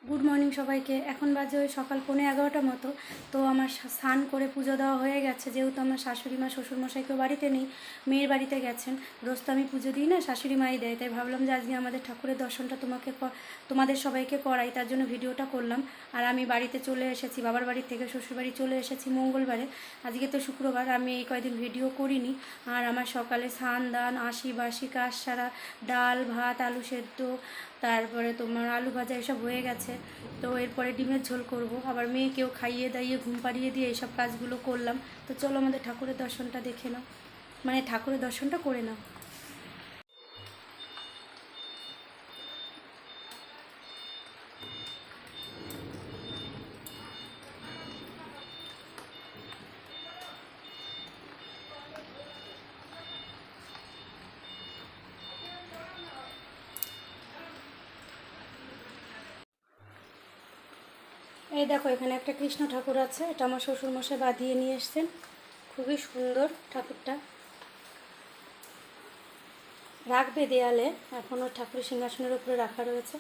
Good morning সবাইকে। এখন বাজে ওই সকাল 11:15 মতো। তো আমার স্নান করে পুজো দেওয়া হয়ে গেছে, যেহেতু আমার শাশুড়ি মা শ্বশুরমশাই কেউ বাড়িতে নেই, মেয়ের বাড়িতে গেছেন। রোজ তো আমি পুজো দিই না, শাশুড়ি মাই দেয়, তাই ভাবলাম যে আজকে আমাদের ঠাকুরের দর্শনটা তোমাদের সবাইকে করাই, তার জন্য ভিডিওটা করলাম। আর আমি বাড়িতে চলে এসেছি, বাবার বাড়ি থেকে শ্বশুরবাড়ি চলে এসেছি মঙ্গলবারে। আজকে তো শুক্রবার, আমি এই কয়দিন ভিডিও করিনি। আর আমার সকালে স্নান দান আশি বাসি কাজ সারা, ডাল ভাত আলু সেদ্ধ, তারপরে তোমার আলু ভাজা এসব হয়ে গেছে। তো এরপরে ডিমের ঝোল করব, আবার মেয়েকেও খাইয়ে দাইয়ে ঘুম পাড়িয়ে দিয়ে এইসব কাজগুলো করলাম। তো চলো আমাদের ঠাকুরের দর্শনটা দেখে নাও, মানে ঠাকুরের দর্শনটা করে নাও। এই দেখো, এখানে একটা কৃষ্ণ ঠাকুর আছে, এটা আমার শ্বশুরমশাই বাঁধিয়ে নিয়ে এসছেন। খুবই সুন্দর ঠাকুরটা, রাখবে দেয়ালে, এখনও ঠাকুরের সিংহাসনের উপরে রাখা রয়েছে।